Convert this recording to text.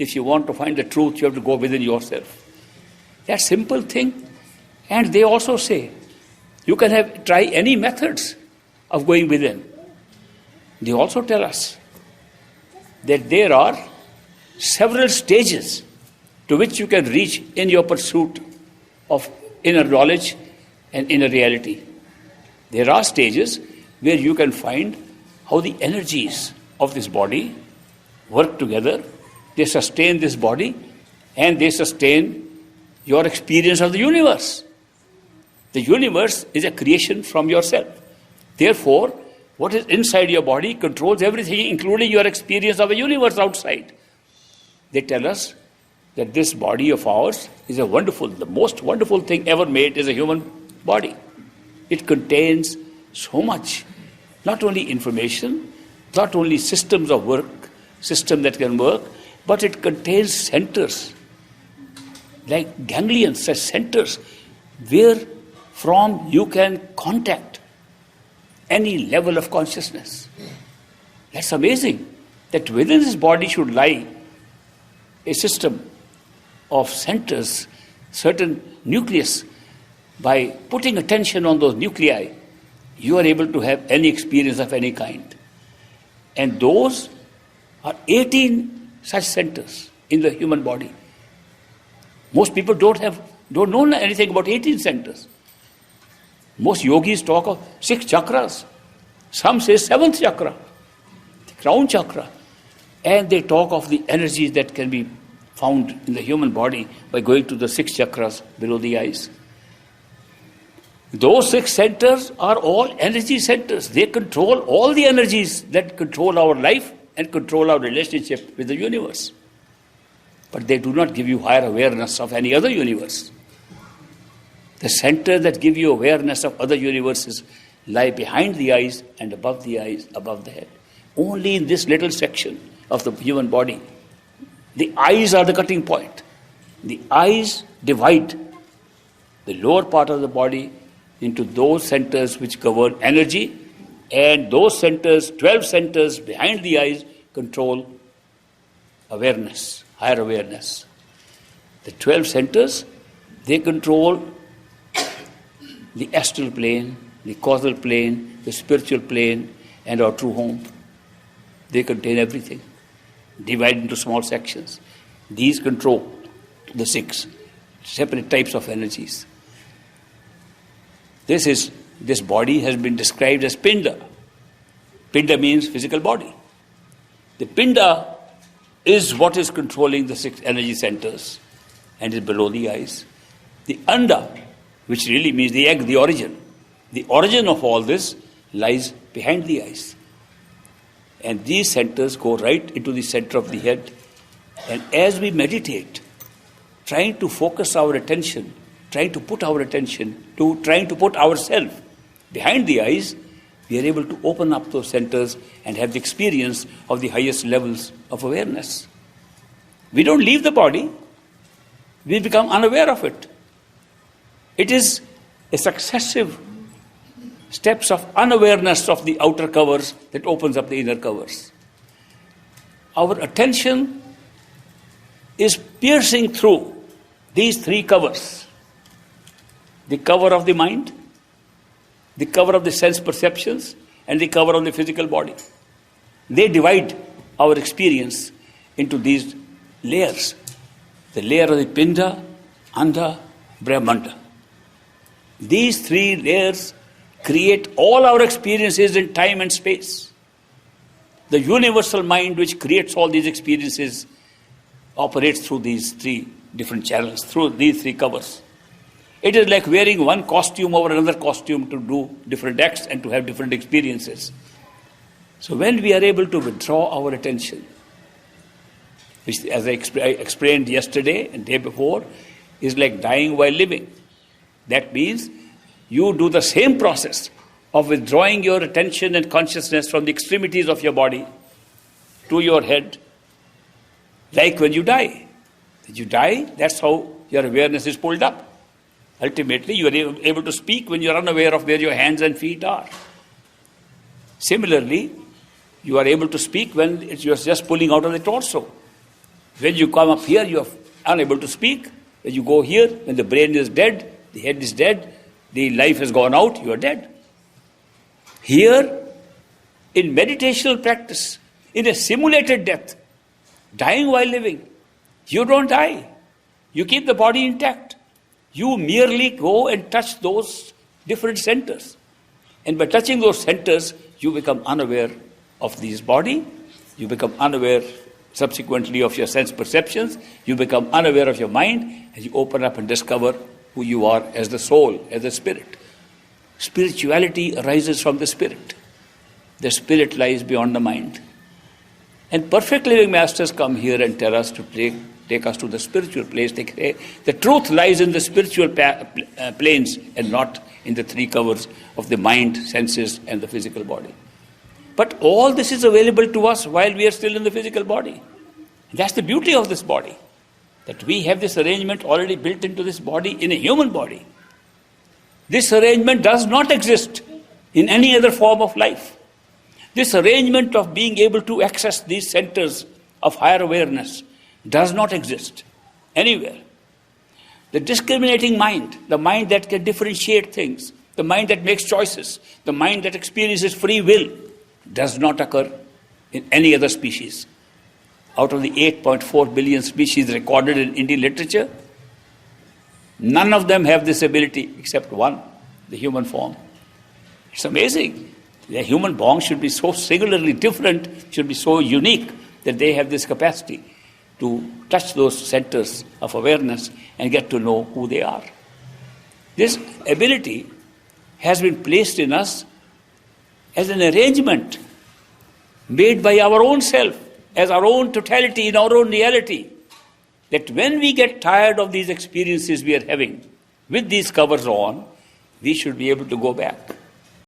if you want to find the truth, you have to go within yourself. That simple thing. And they also say, you can try any methods of going within. They also tell us that there are several stages to which you can reach in your pursuit of inner knowledge and inner reality. There are stages where you can find how the energies of this body work together. They sustain this body and they sustain your experience of the universe. The universe is a creation from yourself. Therefore, what is inside your body controls everything, including your experience of the universe outside. They tell us that this body of ours is the most wonderful thing ever made is a human body. It contains so much, not only information, not only systems of work, system that can work, but it contains centers, like ganglions, such centers, where from you can contact any level of consciousness. That's amazing, that within this body should lie a system of centers, certain nucleus. By putting attention on those nuclei, you are able to have any experience of any kind. And those are 18 such centers in the human body. Most people don't know anything about 18 centers. Most yogis talk of 6 chakras. Some say 7th chakra, the crown chakra. And they talk of the energies that can be found in the human body by going to the 6 chakras below the eyes. Those 6 centers are all energy centers. They control all the energies that control our life and control our relationship with the universe. But they do not give you higher awareness of any other universe. The centers that give you awareness of other universes lie behind the eyes and above the eyes, above the head. Only in this little section of the human body. The eyes are the cutting point. The eyes divide the lower part of the body into those centers which govern energy, and those centers, 12 centers behind the eyes, control awareness, higher awareness. The 12 centers, they control the astral plane, the causal plane, the spiritual plane, and our true home. They contain everything, divided into small sections. These control the 6 separate types of energies. This body has been described as pinda. Pinda means physical body. The pinda is what is controlling the 6 energy centers and is below the eyes. The anda, which really means the egg, the origin. The origin of all this lies behind the eyes. And these centers go right into the center of the head. And as we meditate, trying to focus our attention, trying to put ourselves behind the eyes, we are able to open up those centers and have the experience of the highest levels of awareness. We don't leave the body, we become unaware of it. It is a successive steps of unawareness of the outer covers that opens up the inner covers. Our attention is piercing through these 3 covers. The cover of the mind, the cover of the sense perceptions, and the cover of the physical body. They divide our experience into these layers. The layer of the pinda, anda, brahmanda. These 3 layers create all our experiences in time and space. The universal mind which creates all these experiences operates through these 3 different channels, through these 3 covers. It is like wearing one costume over another costume to do different acts and to have different experiences. So when we are able to withdraw our attention, which as I explained yesterday and day before, is like dying while living. That means you do the same process of withdrawing your attention and consciousness from the extremities of your body to your head, like when you die. When you die, that's how your awareness is pulled up. Ultimately, you are able to speak when you are unaware of where your hands and feet are. Similarly, you are able to speak when you are just pulling out of the torso. When you come up here, you are unable to speak. When you go here, when the brain is dead, the head is dead, the life has gone out, you are dead. Here, in meditational practice, in a simulated death, dying while living, you don't die. You keep the body intact. You merely go and touch those different centers. And by touching those centers, you become unaware of this body. You become unaware subsequently of your sense perceptions. You become unaware of your mind, and you open up and discover who you are as the soul, as the spirit. Spirituality arises from the spirit. The spirit lies beyond the mind. And perfect living masters come here and tell us to take us to the spiritual place. They say the truth lies in the spiritual planes and not in the three covers of the mind, senses, and the physical body. But all this is available to us while we are still in the physical body. That's the beauty of this body, that we have this arrangement already built into this body in a human body. This arrangement does not exist in any other form of life. This arrangement of being able to access these centers of higher awareness does not exist anywhere. The discriminating mind, the mind that can differentiate things, the mind that makes choices, the mind that experiences free will, does not occur in any other species. Out of the 8.4 billion species recorded in Indian literature, none of them have this ability except one, the human form. It's amazing. The human form should be so singularly different, should be so unique, that they have this capacity to touch those centers of awareness and get to know who they are. This ability has been placed in us as an arrangement made by our own self, as our own totality in our own reality, that when we get tired of these experiences we are having with these covers on, we should be able to go back